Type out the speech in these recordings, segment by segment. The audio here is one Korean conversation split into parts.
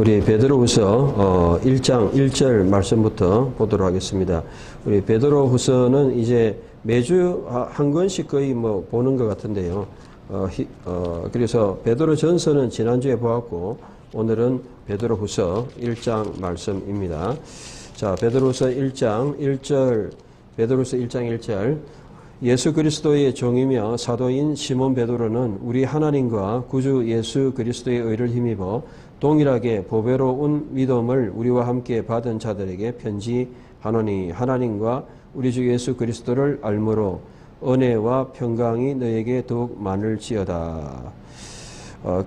우리 베드로후서 1장 1절 말씀부터 보도록 하겠습니다. 우리 베드로후서는 이제 매주 한 권씩 거의 뭐 보는 것 같은데요. 그래서 베드로전서는 지난주에 보았고 오늘은 베드로후서 1장 말씀입니다. 자, 베드로후서 1장 1절, 베드로후서 1장 1절. 예수 그리스도의 종이며 사도인 시몬 베드로는 우리 하나님과 구주 예수 그리스도의 의를 힘입어 동일하게 보배로운 믿음을 우리와 함께 받은 자들에게 편지하노니 하나님과 우리 주 예수 그리스도를 알므로 은혜와 평강이 너에게 더욱 많을지어다.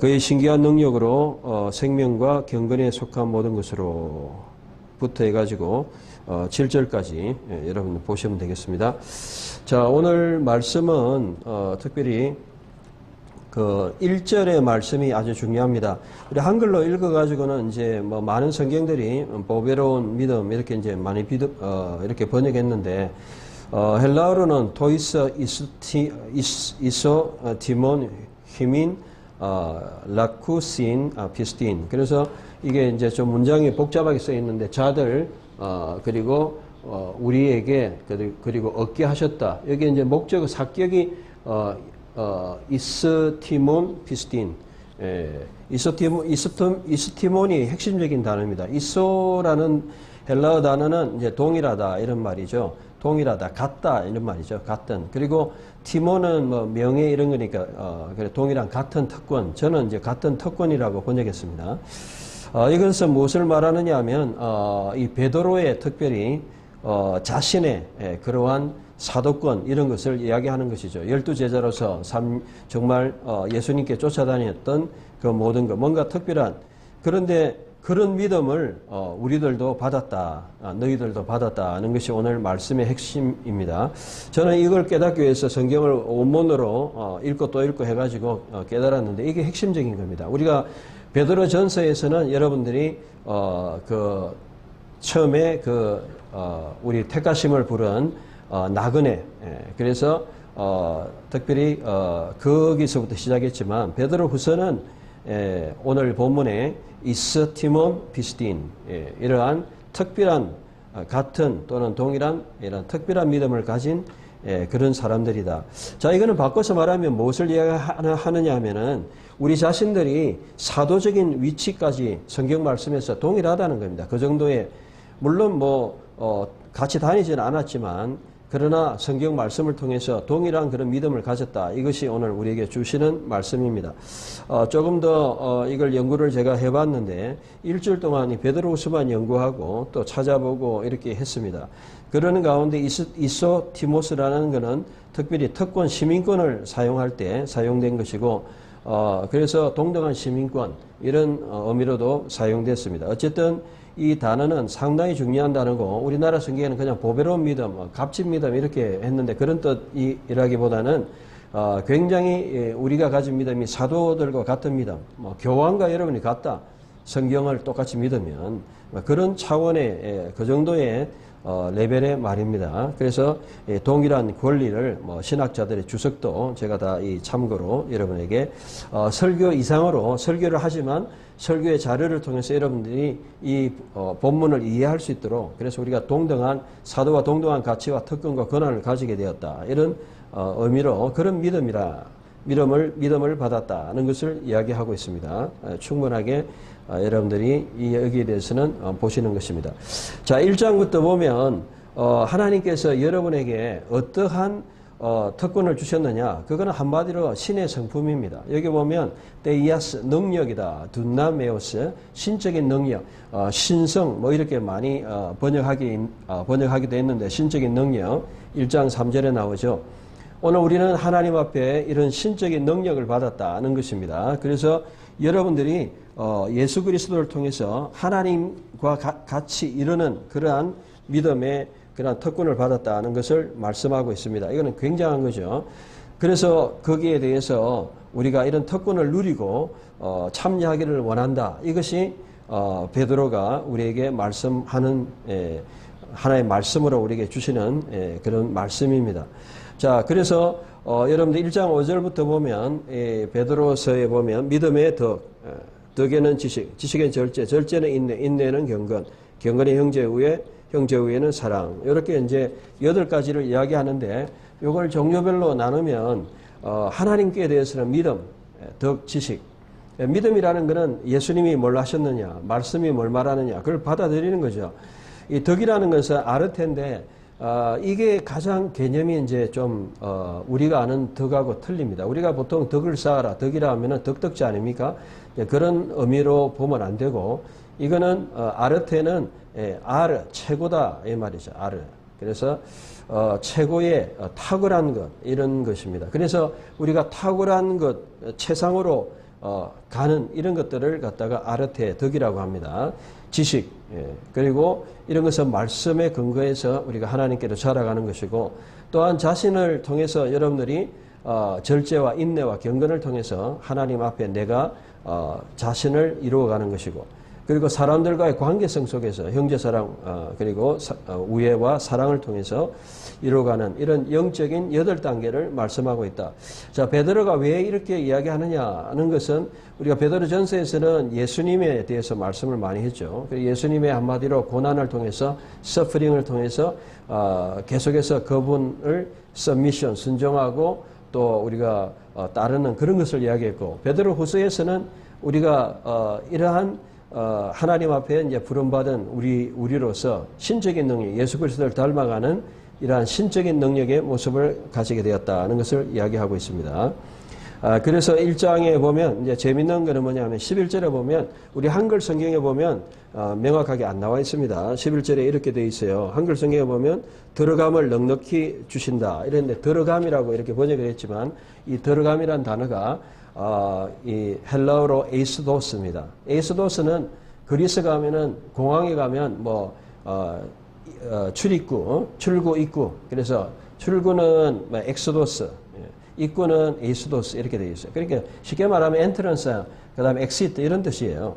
그의 신기한 능력으로 생명과 경건에 속한 모든 것으로부터 해가지고 7절까지 여러분 보시면 되겠습니다. 자, 오늘 말씀은 특별히 그 1절의 말씀이 아주 중요합니다. 우리 한글로 읽어가지고는 이제 뭐 많은 성경들이 보배로운 믿음 이렇게 이제 많이 이렇게 번역했는데 헬라어로는 토이스 이소 티몬 히민 라쿠신 피스틴. 그래서 이게 이제 좀 문장이 복잡하게 써 있는데 자들 그리고 우리에게 그리고 얻게 하셨다. 여기 이제 목적 사격이 이스티몬 피스틴. 이스티몬이 핵심적인 단어입니다. 이소라는 헬라어 단어는 이제 동일하다 이런 말이죠. 동일하다, 같다 이런 말이죠. 같은. 그리고 티몬은 뭐 명예 이런 거니까 그래 동일한 같은 특권. 저는 이제 같은 특권이라고 번역했습니다. 이것은 무엇을 말하느냐 하면 이 베드로의 특별히 자신의 그러한 사도권 이런 것을 이야기하는 것이죠. 12제자로서 정말 예수님께 쫓아다녔던 그 모든 것, 뭔가 특별한. 그런데 그런 믿음을 우리들도 받았다, 너희들도 받았다는 것이 오늘 말씀의 핵심입니다. 저는 이걸 깨닫기 위해서 성경을 원문으로 읽고 또 읽고 해가지고 깨달았는데 이게 핵심적인 겁니다. 우리가 베드로전서에서는 여러분들이 그 처음에 우리 택하심을 부른 나그네, 그래서 특별히 거기서부터 시작했지만 베드로후서는 오늘 본문에 이스티몬 피스틴, 이러한 특별한 같은 또는 동일한 이런 특별한 믿음을 가진 그런 사람들이다. 자, 이거는 바꿔서 말하면 무엇을 이야기하느냐 하면은 우리 자신들이 사도적인 위치까지 성경 말씀에서 동일하다는 겁니다. 그 정도의, 물론 같이 다니지는 않았지만 그러나 성경 말씀을 통해서 동일한 그런 믿음을 가졌다. 이것이 오늘 우리에게 주시는 말씀입니다. 조금 더 이걸 연구를 제가 해봤는데 일주일 동안 이 베드로후서만 연구하고 또 찾아보고 이렇게 했습니다. 그러는 가운데 이소티모스라는 것은 특별히 특권 시민권을 사용할 때 사용된 것이고 그래서 동등한 시민권 이런 의미로도 사용됐습니다. 어쨌든 이 단어는 상당히 중요한 단어고 우리나라 성경에는 그냥 보배로운 믿음, 값진 믿음 이렇게 했는데 그런 뜻이라기보다는 굉장히 우리가 가진 믿음이 사도들과 같은 믿음, 교황과 여러분이 같다. 성경을 똑같이 믿으면 그런 차원의 그 정도의 레벨의 말입니다. 그래서 동일한 권리를 신학자들의 주석도 제가 다 이 참고로 여러분에게 설교 이상으로 설교를 하지만 설교의 자료를 통해서 여러분들이 이 본문을 이해할 수 있도록 그래서 우리가 동등한 사도와 동등한 가치와 특권과 권한을 가지게 되었다. 이런 의미로 그런 믿음을 받았다는 것을 이야기하고 있습니다. 충분하게 여러분들이 여기에 대해서는 보시는 것입니다. 자, 1장부터 보면 하나님께서 여러분에게 어떠한 특권을 주셨느냐? 그거는 한마디로 신의 성품입니다. 여기 보면 데이아스 능력이다. 둔나메오스 신적인 능력, 신성 이렇게 많이 번역하기도 했는데 신적인 능력 1장 3절에 나오죠. 오늘 우리는 하나님 앞에 이런 신적인 능력을 받았다는 것입니다. 그래서 여러분들이 예수 그리스도를 통해서 하나님과 같이 이루는 그러한 믿음의 그런 특권을 받았다는 것을 말씀하고 있습니다. 이거는 굉장한 거죠. 그래서 거기에 대해서 우리가 이런 특권을 누리고 참여하기를 원한다. 이것이 베드로가 우리에게 말씀하는 하나의 말씀으로 우리에게 주시는 그런 말씀입니다. 자, 그래서 여러분들 1장 5절부터 보면 베드로서에 보면 믿음의 덕 덕에는 지식, 지식에는 절제, 절제는 인내, 인내는 경건, 경건의 형제 후에, 형제 후에는 사랑. 이렇게 이제 8가지를 이야기하는데 이걸 종류별로 나누면 하나님께 대해서는 믿음, 덕, 지식. 믿음이라는 것은 예수님이 뭘 하셨느냐, 말씀이 뭘 말하느냐, 그걸 받아들이는 거죠. 이 덕이라는 것은 아르테인데 이게 가장 개념이 이제 좀 우리가 아는 덕하고 틀립니다. 우리가 보통 덕을 쌓아라, 덕이라 하면은 덕덕지 아닙니까? 그런 의미로 보면 안 되고 이거는 아르테는 아르 최고다 이 말이죠. 아르. 그래서 최고의 탁월한 것 이런 것입니다. 그래서 우리가 탁월한 것 최상으로 가는 이런 것들을 갖다가 아르테 덕이라고 합니다. 지식 그리고 이런 것은 말씀에 근거해서 우리가 하나님께로 자라가는 것이고 또한 자신을 통해서 여러분들이 절제와 인내와 경건을 통해서 하나님 앞에 내가 자신을 이루어가는 것이고 그리고 사람들과의 관계성 속에서 형제사랑 그리고 우애와 사랑을 통해서 이루어가는 이런 영적인 8단계를 말씀하고 있다. 자, 베드로가 왜 이렇게 이야기하느냐 하는 것은 우리가 베드로 전서에서는 예수님에 대해서 말씀을 많이 했죠. 예수님의 한마디로 고난을 통해서 서프링을 통해서 계속해서 그분을 서미션 순종하고 또 우리가 따르는 그런 것을 이야기했고 베드로 후서에서는 우리가 이러한 하나님 앞에 이제 부름받은 우리로서 신적인 능력, 예수 그리스도를 닮아가는 이러한 신적인 능력의 모습을 가지게 되었다는 것을 이야기하고 있습니다. 그래서 1장에 보면 이제 재밌는 것은 뭐냐면 11절에 보면 우리 한글 성경에 보면 명확하게 안 나와 있습니다. 11절에 이렇게 되어 있어요. 한글 성경에 보면 들어감을 넉넉히 주신다. 이랬는데 들어감이라고 이렇게 번역을 했지만 이 들어감이란 단어가 이 헬라어로 에이스도스입니다. 에이스도스는 그리스 가면은 공항에 가면 출입구, 출구, 입구. 그래서 출구는 엑소도스, 입구는 에이스도스 이렇게 되어 있어요. 그러니까 쉽게 말하면 엔트런스, 그다음에 엑시트 이런 뜻이에요.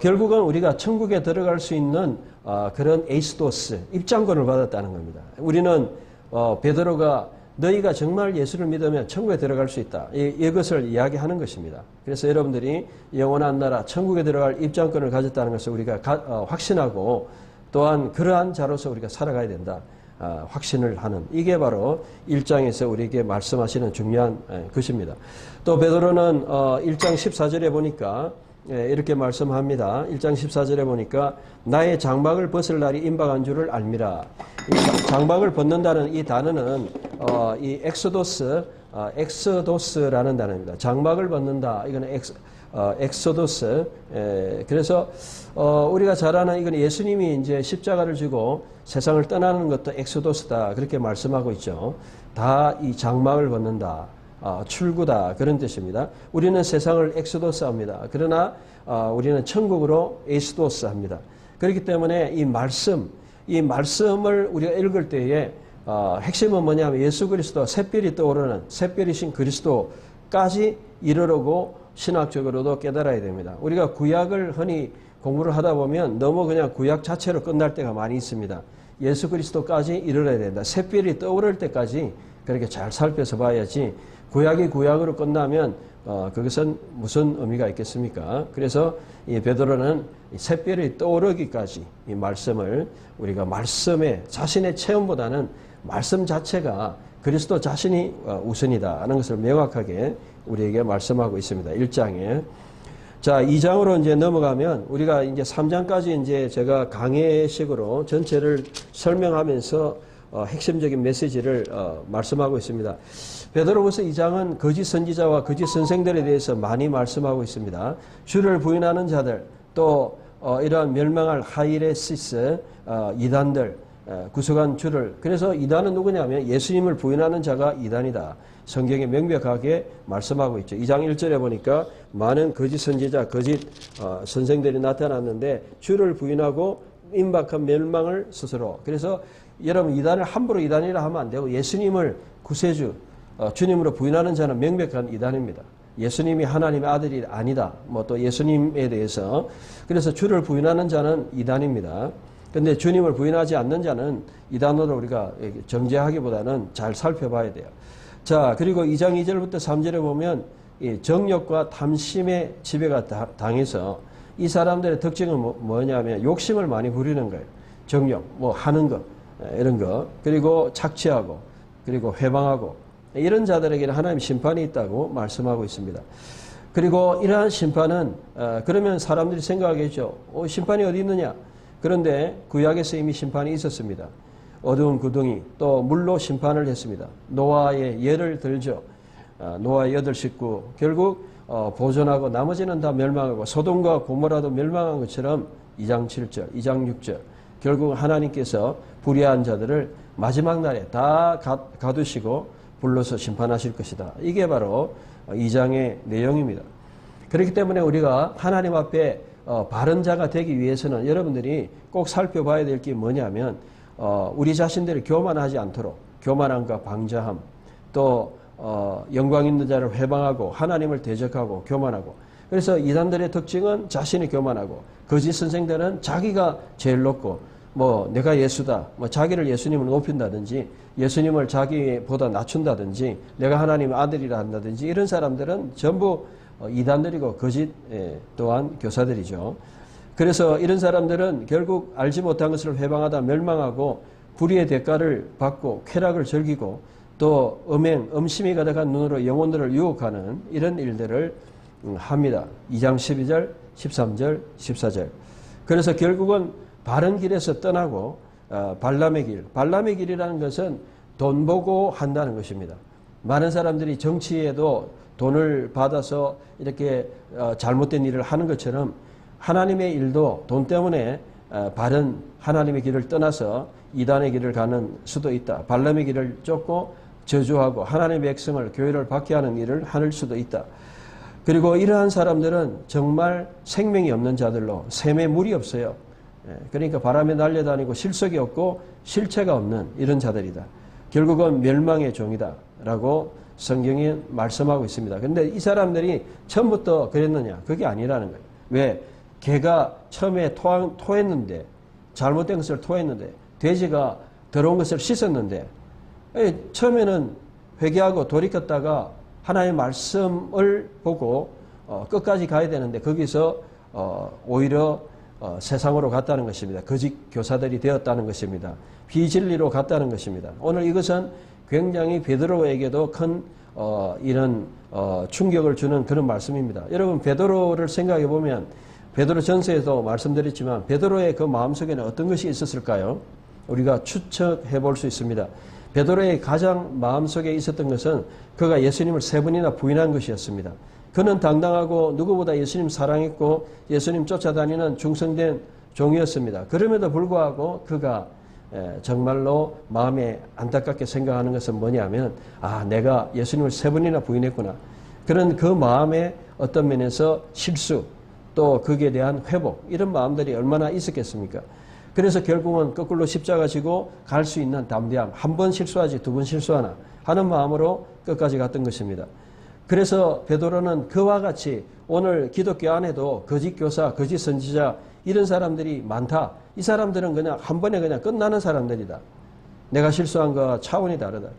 결국은 우리가 천국에 들어갈 수 있는 그런 에이스도스 입장권을 받았다는 겁니다. 우리는 베드로가 너희가 정말 예수를 믿으면 천국에 들어갈 수 있다. 이것을 이야기하는 것입니다. 그래서 여러분들이 영원한 나라 천국에 들어갈 입장권을 가졌다는 것을 우리가 확신하고 또한 그러한 자로서 우리가 살아가야 된다. 확신을 하는 이게 바로 1장에서 우리에게 말씀하시는 중요한 것입니다. 또 베드로는 1장 14절에 보니까 이렇게 말씀합니다. 1장 14절에 보니까 나의 장막을 벗을 날이 임박한 줄을 알미라. 장막을 벗는다는 이 단어는 이 엑소도스라는 단어입니다. 장막을 벗는다. 이거는 엑소도스. 그래서 우리가 잘 아는 이건 예수님이 이제 십자가를 지고 세상을 떠나는 것도 엑소도스다. 그렇게 말씀하고 있죠. 다 이 장막을 벗는다. 출구다. 그런 뜻입니다. 우리는 세상을 엑소도스 합니다. 그러나 우리는 천국으로 에이스도스 합니다. 그렇기 때문에 이 말씀을 우리가 읽을 때에 핵심은 뭐냐면 예수 그리스도 샛별이 떠오르는 샛별이신 그리스도까지 이르려고 신학적으로도 깨달아야 됩니다. 우리가 구약을 흔히 공부를 하다 보면 너무 그냥 구약 자체로 끝날 때가 많이 있습니다. 예수 그리스도까지 이르러야 된다. 샛별이 떠오를 때까지 그렇게 잘 살펴서 봐야지 구약이 구약으로 끝나면 그것은 무슨 의미가 있겠습니까? 그래서 이 베드로는 샛별이 떠오르기까지 이 말씀을 우리가 말씀에 자신의 체험보다는 말씀 자체가 그리스도 자신이 우선이다 하는 것을 명확하게 우리에게 말씀하고 있습니다. 1장에. 자, 2장으로 이제 넘어가면 우리가 이제 3장까지 이제 제가 강해식으로 전체를 설명하면서 핵심적인 메시지를 말씀하고 있습니다. 베드로후서 2장은 거짓 선지자와 거짓 선생들에 대해서 많이 말씀하고 있습니다. 주를 부인하는 자들, 또 이러한 멸망할 하이레시스 이단들, 구속한 주를. 그래서 이단은 누구냐면 예수님을 부인하는 자가 이단이다. 성경에 명백하게 말씀하고 있죠. 2장 1절에 보니까 많은 거짓 선지자, 거짓 선생들이 나타났는데 주를 부인하고 임박한 멸망을 스스로. 그래서 여러분 이단을 함부로 이단이라 하면 안 되고 예수님을 구세주, 주님으로 부인하는 자는 명백한 이단입니다. 예수님이 하나님의 아들이 아니다. 또 예수님에 대해서. 그래서 주를 부인하는 자는 이단입니다. 그런데 주님을 부인하지 않는 자는 이단으로 우리가 정죄하기보다는 잘 살펴봐야 돼요. 자, 그리고 2장 2절부터 3절에 보면 이 정욕과 탐심의 지배가 당해서 이 사람들의 특징은 뭐냐면 욕심을 많이 부리는 거예요. 정욕, 뭐 하는 거, 이런 거. 그리고 착취하고, 그리고 회방하고. 이런 자들에게는 하나님 심판이 있다고 말씀하고 있습니다. 그리고 이러한 심판은 그러면 사람들이 생각하겠죠. 심판이 어디 있느냐? 그런데 구약에서 이미 심판이 있었습니다. 어두운 구덩이 또 물로 심판을 했습니다. 노아의 예를 들죠. 노아의 8식구 결국 보존하고 나머지는 다 멸망하고 소돔과 고모라도 멸망한 것처럼 2장 7절, 2장 6절 결국 하나님께서 불의한 자들을 마지막 날에 다 가두시고 불러서 심판하실 것이다. 이게 바로 2장의 내용입니다. 그렇기 때문에 우리가 하나님 앞에 바른 자가 되기 위해서는 여러분들이 꼭 살펴봐야 될 게 뭐냐면 우리 자신들이 교만하지 않도록 교만함과 방자함 또 영광 있는 자를 회방하고 하나님을 대적하고 교만하고 그래서 이단들의 특징은 자신이 교만하고 거짓 선생들은 자기가 제일 높고 뭐 내가 예수다 뭐 자기를 예수님을 높인다든지 예수님을 자기보다 낮춘다든지 내가 하나님의 아들이라 한다든지 이런 사람들은 전부 이단들이고 거짓 또한 교사들이죠. 그래서 이런 사람들은 결국 알지 못한 것을 회방하다 멸망하고 불의의 대가를 받고 쾌락을 즐기고 또 음심이 가득한 눈으로 영혼들을 유혹하는 이런 일들을 합니다. 2장 12절, 13절, 14절. 그래서 결국은 바른 길에서 떠나고 발람의 길. 발람의 길이라는 것은 돈 보고 한다는 것입니다. 많은 사람들이 정치에도 돈을 받아서 이렇게 잘못된 일을 하는 것처럼 하나님의 일도 돈 때문에 바른 하나님의 길을 떠나서 이단의 길을 가는 수도 있다. 발람의 길을 쫓고 저주하고 하나님의 백성을 교회를 박해하는 일을 할 수도 있다. 그리고 이러한 사람들은 정말 생명이 없는 자들로 샘에 물이 없어요. 그러니까 바람에 날려다니고 실속이 없고 실체가 없는 이런 자들이다. 결국은 멸망의 종이다 라고 성경이 말씀하고 있습니다. 그런데 이 사람들이 처음부터 그랬느냐? 그게 아니라는 거예요. 왜? 개가 처음에 토했는데 잘못된 것을 토했는데 돼지가 더러운 것을 씻었는데 처음에는 회개하고 돌이켰다가 하나님의 말씀을 보고 끝까지 가야 되는데 거기서 오히려 세상으로 갔다는 것입니다. 거짓 교사들이 되었다는 것입니다. 비진리로 갔다는 것입니다. 오늘 이것은 굉장히 베드로에게도 큰 이런 충격을 주는 그런 말씀입니다. 여러분 베드로를 생각해 보면 베드로 전서에도 말씀드렸지만 베드로의 그 마음속에는 어떤 것이 있었을까요? 우리가 추측해 볼 수 있습니다. 베드로의 가장 마음속에 있었던 것은 그가 예수님을 3번이나 부인한 것이었습니다. 그는 당당하고 누구보다 예수님 사랑했고 예수님 쫓아다니는 충성된 종이었습니다. 그럼에도 불구하고 그가 정말로 마음에 안타깝게 생각하는 것은 뭐냐면 내가 예수님을 3번이나 부인했구나. 그런 그 마음의 어떤 면에서 실수 또 거기에 대한 회복 이런 마음들이 얼마나 있었겠습니까? 그래서 결국은 거꾸로 십자가 지고 갈 수 있는 담대함, 한 번 실수하지 2번 실수하나 하는 마음으로 끝까지 갔던 것입니다. 그래서 베드로는 그와 같이 오늘 기독교 안에도 거짓 교사, 거짓 선지자 이런 사람들이 많다. 이 사람들은 그냥 한 번에 그냥 끝나는 사람들이다. 내가 실수한 것과 차원이 다르다.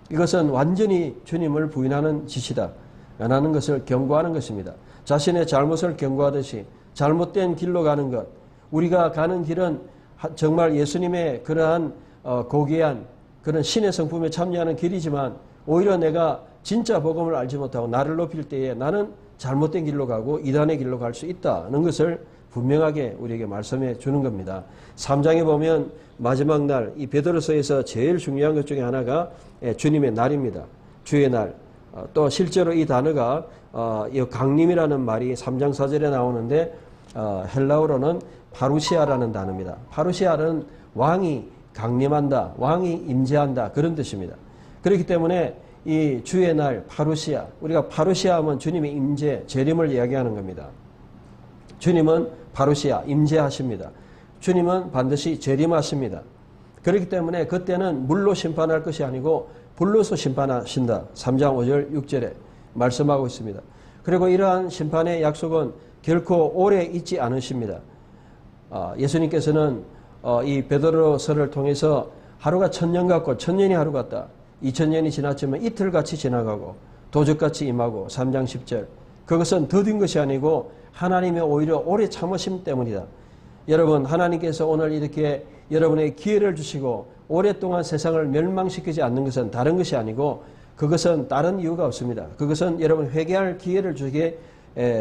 이것은 완전히 주님을 부인하는 짓이다. 라는 것을 경고하는 것입니다. 자신의 잘못을 경고하듯이 잘못된 길로 가는 것. 우리가 가는 길은 정말 예수님의 그러한 고귀한 그런 신의 성품에 참여하는 길이지만 오히려 내가 진짜 복음을 알지 못하고 나를 높일 때에 나는 잘못된 길로 가고 이단의 길로 갈 수 있다는 것을 분명하게 우리에게 말씀해 주는 겁니다. 3장에 보면 마지막 날 이 베드로서에서 제일 중요한 것 중에 하나가 주님의 날입니다. 주의 날. 또 실제로 이 단어가 이 강림이라는 말이 3장 4절에 나오는데 헬라어로는 파루시아라는 단어입니다. 파루시아는 왕이 강림한다, 왕이 임재한다 그런 뜻입니다. 그렇기 때문에 이 주의 날 파루시아, 우리가 파루시아 하면 주님의 임재, 재림을 이야기하는 겁니다. 주님은 파루시아, 임재하십니다. 주님은 반드시 재림하십니다. 그렇기 때문에 그때는 물로 심판할 것이 아니고 불로서 심판하신다. 3장 5절 6절에 말씀하고 있습니다. 그리고 이러한 심판의 약속은 결코 오래 있지 않으십니다. 예수님께서는 이 베드로서를 통해서 하루가 1000년 같고 1000년이 하루 같다. 2000년이 지났지만 이틀같이 지나가고 도적같이 임하고 3장 10절 그것은 더딘 것이 아니고 하나님의 오히려 오래 참으심 때문이다. 여러분 하나님께서 오늘 이렇게 여러분에게 기회를 주시고 오랫동안 세상을 멸망시키지 않는 것은 다른 것이 아니고 그것은 다른 이유가 없습니다. 그것은 여러분 회개할 기회를 주게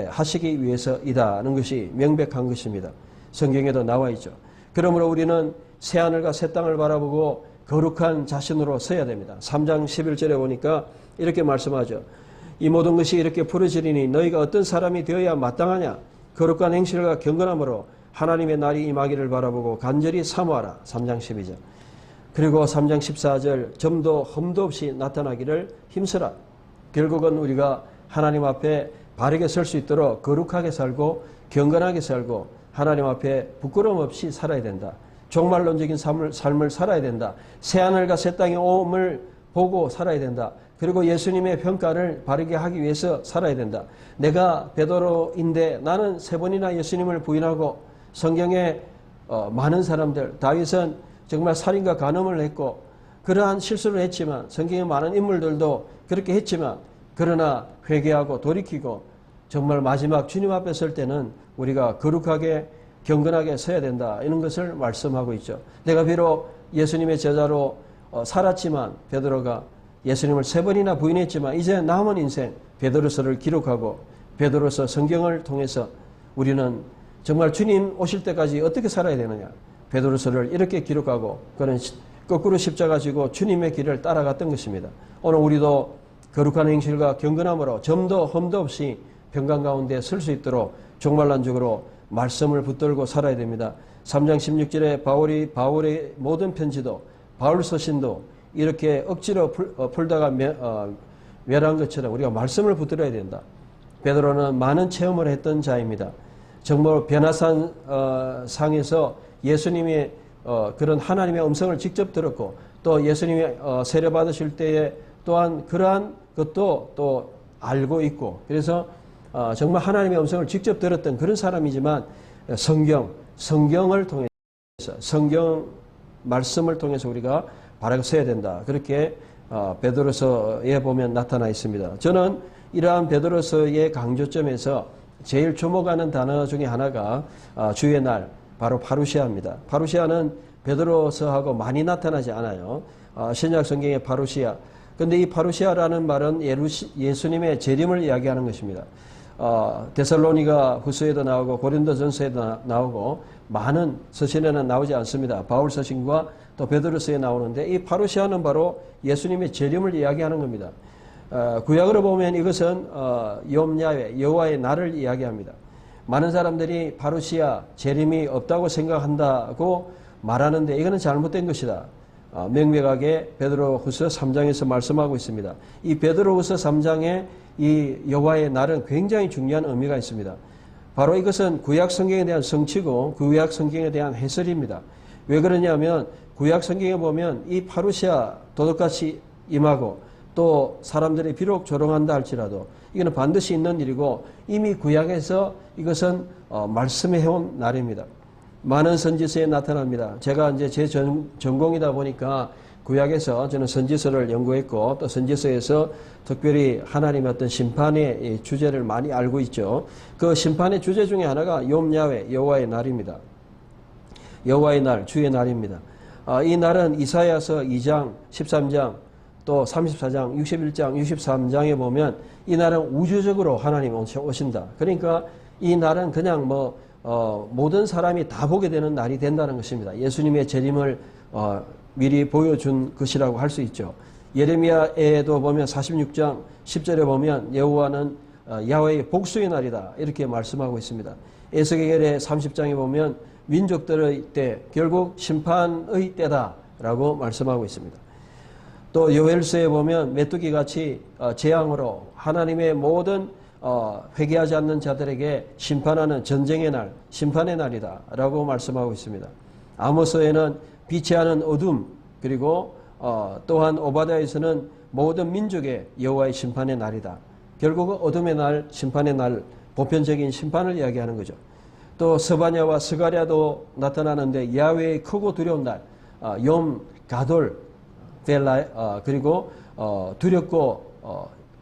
하시기 위해서이다는 것이 명백한 것입니다. 성경에도 나와 있죠. 그러므로 우리는 새하늘과 새 땅을 바라보고 거룩한 자신으로 서야 됩니다. 3장 11절에 보니까 이렇게 말씀하죠. 이 모든 것이 이렇게 부러지리니 너희가 어떤 사람이 되어야 마땅하냐. 거룩한 행실과 경건함으로 하나님의 날이 임하기를 바라보고 간절히 사모하라. 3장 12절. 그리고 3장 14절 점도 흠도 없이 나타나기를 힘쓰라. 결국은 우리가 하나님 앞에 바르게 설 수 있도록 거룩하게 살고 경건하게 살고 하나님 앞에 부끄러움 없이 살아야 된다. 종말론적인 삶을 살아야 된다. 새하늘과 새 땅의 오음을 보고 살아야 된다. 그리고 예수님의 평가를 바르게 하기 위해서 살아야 된다. 내가 베드로인데 나는 3번이나 예수님을 부인하고 성경에 많은 사람들 다윗은 정말 살인과 간음을 했고 그러한 실수를 했지만 성경에 많은 인물들도 그렇게 했지만 그러나 회개하고 돌이키고 정말 마지막 주님 앞에 설 때는 우리가 거룩하게 경건하게 서야 된다. 이런 것을 말씀하고 있죠. 내가 비록 예수님의 제자로 살았지만 베드로가 예수님을 3번이나 부인했지만 이제 남은 인생 베드로서를 기록하고 베드로서 성경을 통해서 우리는 정말 주님 오실 때까지 어떻게 살아야 되느냐. 베드로서를 이렇게 기록하고 그는 거꾸로 십자가 지고 주님의 길을 따라갔던 것입니다. 오늘 우리도 거룩한 행실과 경건함으로 점도 흠도 없이 평강 가운데 설 수 있도록 종말난적으로 말씀을 붙들고 살아야 됩니다. 3장 16절에 바울의 모든 편지도 바울 서신도 이렇게 억지로 풀다가 멸한 것처럼 우리가 말씀을 붙들어야 된다. 베드로는 많은 체험을 했던 자입니다. 정말 변화산 상에서 예수님의 그런 하나님의 음성을 직접 들었고 또 예수님이 세례 받으실 때에 또한 그러한 것도 또 알고 있고 그래서 정말 하나님의 음성을 직접 들었던 그런 사람이지만 성경을 통해서 성경 말씀을 통해서 우리가 바르게 서야 된다. 그렇게 베드로서에 보면 나타나 있습니다. 저는 이러한 베드로서의 강조점에서 제일 주목하는 단어 중에 하나가 주의 날 바로 파루시아입니다. 파루시아는 베드로서하고 많이 나타나지 않아요. 신약 성경의 파루시아. 근데 이 파루시아라는 말은 예수님의 재림을 이야기하는 것입니다. 데살로니가 후서에도 나오고 고린도전서에도 나오고 많은 서신에는 나오지 않습니다. 바울 서신과 또 베드로서에 나오는데 이 파루시아는 바로 예수님의 재림을 이야기하는 겁니다. 구약으로 보면 이것은 욤야훼 여호와의 날을 이야기합니다. 많은 사람들이 파루시아 재림이 없다고 생각한다고 말하는데 이거는 잘못된 것이다. 명백하게 베드로후서 3장에서 말씀하고 있습니다. 이 베드로후서 3장에 이 여호와의 날은 굉장히 중요한 의미가 있습니다. 바로 이것은 구약 성경에 대한 성취고 구약 성경에 대한 해설입니다. 왜 그러냐면 구약 성경에 보면 이 파루시아 도둑같이 임하고 또 사람들이 비록 조롱한다 할지라도 이거는 반드시 있는 일이고 이미 구약에서 이것은 말씀해 온 날입니다. 많은 선지서에 나타납니다. 제가 이제 제 전공이다 보니까 구약에서 저는 선지서를 연구했고 또 선지서에서 특별히 하나님의 어떤 심판의 주제를 많이 알고 있죠. 그 심판의 주제 중에 하나가 욤야훼 여호와의 날입니다. 여호와의 날, 주의 날입니다. 이 날은 이사야서 2장, 13장, 또 34장, 61장, 63장에 보면 이 날은 우주적으로 하나님이 오신다. 그러니까 이 날은 그냥 모든 사람이 다 보게 되는 날이 된다는 것입니다. 예수님의 재림을 미리 보여준 것이라고 할 수 있죠. 예레미야에도 보면 46장 10절에 보면 여호와는 야훼의 복수의 날이다. 이렇게 말씀하고 있습니다. 에스겔의 30장에 보면 민족들의 때 결국 심판의 때다라고 말씀하고 있습니다. 또 요엘서에 보면 메뚜기 같이 재앙으로 하나님의 모든 회개하지 않는 자들에게 심판하는 전쟁의 날, 심판의 날이다라고 말씀하고 있습니다. 아모스에는 빛이 하는 어둠 그리고 또한 오바댜에서는 모든 민족의 여호와의 심판의 날이다. 결국은 어둠의 날, 심판의 날, 보편적인 심판을 이야기하는 거죠. 또 스바냐와 스가랴도 나타나는데 야훼의 크고 두려운 날, 욤 가돌 벨라 그리고 두렵고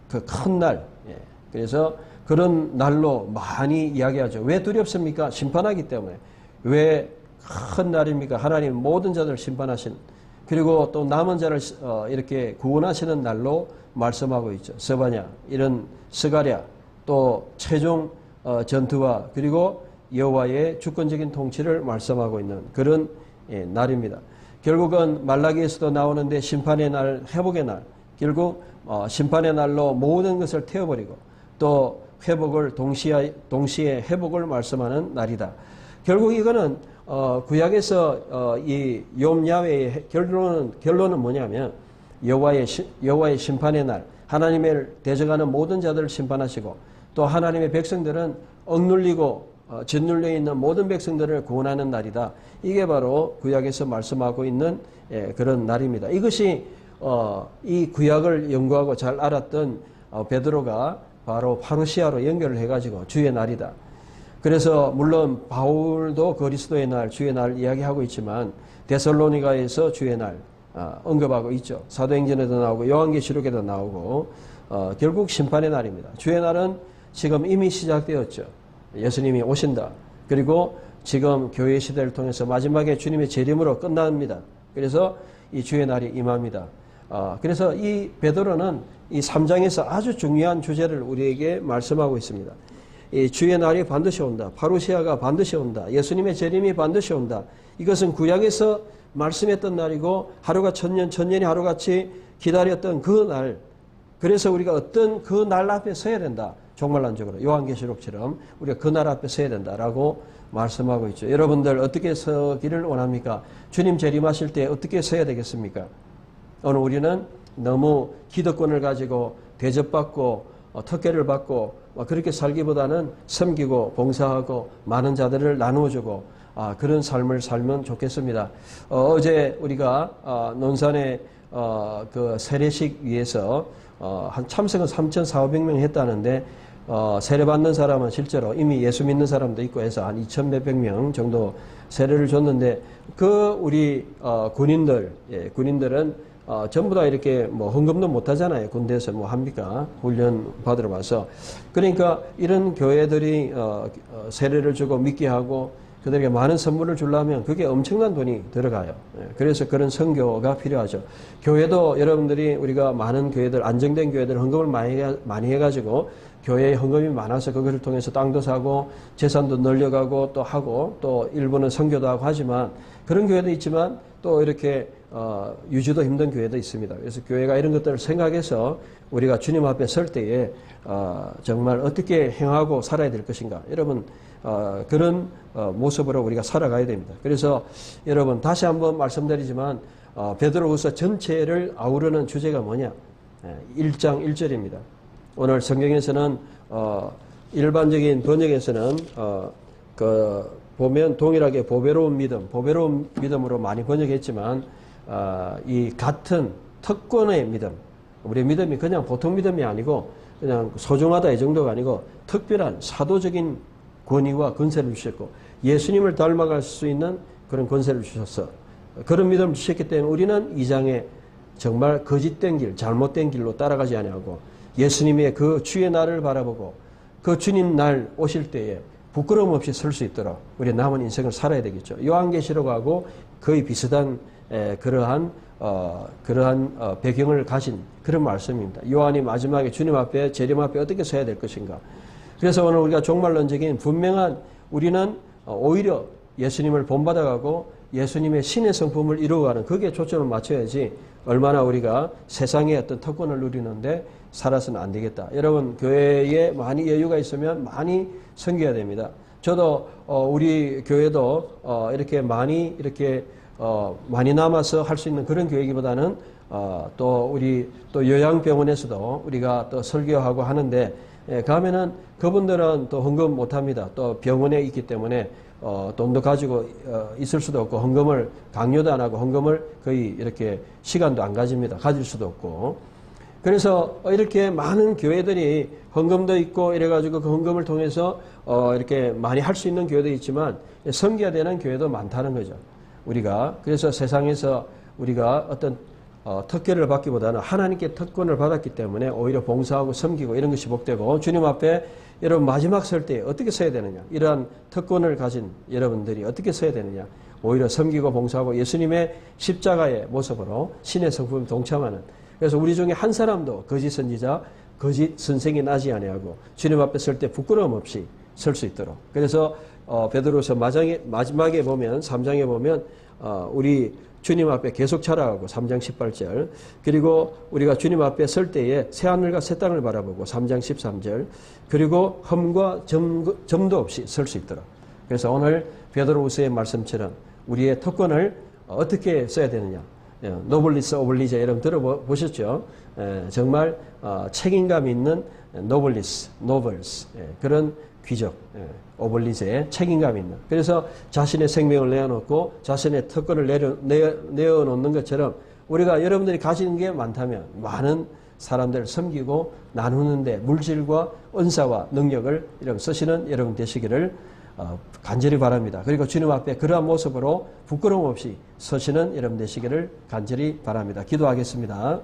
그 큰 날. 예. 그래서 그런 날로 많이 이야기하죠. 왜 두렵습니까? 심판하기 때문에. 왜 큰 날입니까? 하나님 모든 자들을 심판하신, 그리고 또 남은 자를 이렇게 구원하시는 날로 말씀하고 있죠. 서바냐, 이런 스가랴, 또 최종 전투와 그리고 여호와의 주권적인 통치를 말씀하고 있는 그런 날입니다. 결국은 말라기에서도 나오는데 심판의 날, 회복의 날, 결국 심판의 날로 모든 것을 태워버리고 또 회복을 동시에 회복을 말씀하는 날이다. 결국 이거는 구약에서 이 욥 야훼의 결론은 뭐냐면 여호와의 심판의 날, 하나님을 대적하는 모든 자들을 심판하시고 또 하나님의 백성들은 억눌리고 짓눌려 있는 모든 백성들을 구원하는 날이다. 이게 바로 구약에서 말씀하고 있는 그런 날입니다. 이것이 이 구약을 연구하고 잘 알았던 베드로가 바로 파루시아로 연결을 해가지고 주의 날이다. 그래서 물론 바울도 그리스도의 날, 주의 날 이야기하고 있지만 데살로니가에서 주의 날 언급하고 있죠. 사도행전에도 나오고 요한계시록에도 나오고 결국 심판의 날입니다. 주의 날은 지금 이미 시작되었죠. 예수님이 오신다. 그리고 지금 교회 시대를 통해서 마지막에 주님의 재림으로 끝납니다. 그래서 이 주의 날이 임합니다. 그래서 이 베드로는 이 3장에서 아주 중요한 주제를 우리에게 말씀하고 있습니다. 이 주의 날이 반드시 온다. 파루시아가 반드시 온다. 예수님의 재림이 반드시 온다. 이것은 구약에서 말씀했던 날이고 하루가 천년이 하루같이 기다렸던 그 날. 그래서 우리가 어떤 그 날 앞에 서야 된다. 종말론적으로 요한계시록처럼 우리가 그 날 앞에 서야 된다라고 말씀하고 있죠. 여러분들 어떻게 서기를 원합니까? 주님 재림하실 때 어떻게 서야 되겠습니까? 오늘 우리는 너무 기득권을 가지고 대접받고 특혜를 받고 그렇게 살기보다는 섬기고 봉사하고 많은 자들을 나누어주고 그런 삶을 살면 좋겠습니다. 어제 우리가 논산의 그 세례식 위해서 한 참석은 3,400명 했다는데 세례받는 사람은 실제로 이미 예수 믿는 사람도 있고 해서 한 2,000 몇백 명 정도 세례를 줬는데 그 우리 군인들은 전부 다 이렇게 뭐 헌금도 못 하잖아요. 군대에서 뭐 합니까? 훈련 받으러 와서. 그러니까 이런 교회들이 세례를 주고 믿게 하고 그들에게 많은 선물을 주려면 그게 엄청난 돈이 들어가요. 그래서 그런 선교가 필요하죠. 교회도 여러분들이 우리가 많은 교회들, 안정된 교회들 헌금을 많이 해가지고 교회에 헌금이 많아서 그것을 통해서 땅도 사고 재산도 늘려가고 또 하고 또 일부는 선교도 하고 하지만 그런 교회도 있지만 또 이렇게 유지도 힘든 교회도 있습니다. 그래서 교회가 이런 것들을 생각해서 우리가 주님 앞에 설 때에 정말 어떻게 행하고 살아야 될 것인가. 여러분 그런 모습으로 우리가 살아가야 됩니다. 그래서 여러분 다시 한번 말씀드리지만 베드로후서 전체를 아우르는 주제가 뭐냐. 1장 1절입니다. 오늘 성경에서는 일반적인 번역에서는 보면 동일하게 보배로운 믿음으로 많이 번역했지만 이 같은 특권의 믿음, 우리의 믿음이 그냥 보통 믿음이 아니고 그냥 소중하다 이 정도가 아니고 특별한 사도적인 권위와 권세를 주셨고 예수님을 닮아갈 수 있는 그런 권세를 주셨어. 그런 믿음을 주셨기 때문에 우리는 이 장에 정말 거짓된 길, 잘못된 길로 따라가지 아니하고 예수님의 그 주의 날을 바라보고 그 주님 날 오실 때에 부끄러움 없이 설 수 있도록 우리 남은 인생을 살아야 되겠죠. 요한계시록하고 거의 비슷한 그러한 배경을 가진 그런 말씀입니다. 요한이 마지막에 주님 앞에 재림 앞에 어떻게 서야 될 것인가. 그래서 오늘 우리가 종말론적인 분명한 우리는 오히려 예수님을 본받아가고 예수님의 신의 성품을 이루어가는 거기에 초점을 맞춰야지 얼마나 우리가 세상의 어떤 특권을 누리는데 살아서는 안 되겠다. 여러분 교회에 많이 여유가 있으면 많이 섬겨야 됩니다. 저도 우리 교회도 이렇게 많이 남아서 할 수 있는 그런 교회이기보다는 또 우리 또 요양병원에서도 우리가 또 설교하고 하는데 가면은 그분들은 또 헌금 못 합니다. 또 병원에 있기 때문에 돈도 가지고 있을 수도 없고 헌금을 강요도 안 하고 헌금을 거의 이렇게 시간도 안 가집니다. 가질 수도 없고. 그래서 이렇게 많은 교회들이 헌금도 있고 이래가지고 그 헌금을 통해서 이렇게 많이 할 수 있는 교회도 있지만 섬겨야 되는 교회도 많다는 거죠. 우리가 그래서 세상에서 우리가 어떤 특권을 받기보다는 하나님께 특권을 받았기 때문에 오히려 봉사하고 섬기고 이런 것이 복되고, 주님 앞에 여러분 마지막 설 때 어떻게 서야 되느냐, 이러한 특권을 가진 여러분들이 어떻게 서야 되느냐, 오히려 섬기고 봉사하고 예수님의 십자가의 모습으로 신의 성품에 동참하는, 그래서 우리 중에 한 사람도 거짓 선지자, 거짓 선생이 나지 아니하고 주님 앞에 설 때 부끄러움 없이 설 수 있도록. 그래서 베드로서 마지막에 보면 3장에 보면 우리 주님 앞에 계속 자라가고 3장 18절, 그리고 우리가 주님 앞에 설 때에 새하늘과 새 땅을 바라보고 3장 13절, 그리고 흠과 점도 없이 설 수 있도록. 그래서 오늘 베드로후서의 말씀처럼 우리의 특권을 어떻게 써야 되느냐, 노블리스 오블리제 여러분 들어보셨죠? 정말 책임감 있는 노블리스, 노블스, 그런 귀족, 오블리제의 책임감 있는. 그래서 자신의 생명을 내어놓고 자신의 특권을 내어놓는 것처럼 우리가 여러분들이 가지는 게 많다면 많은 사람들을 섬기고 나누는데 물질과 은사와 능력을 이런 쓰시는 여러분 되시기를 간절히 바랍니다. 그리고 주님 앞에 그러한 모습으로 부끄러움 없이 서시는 여러분 되시기를 간절히 바랍니다. 기도하겠습니다.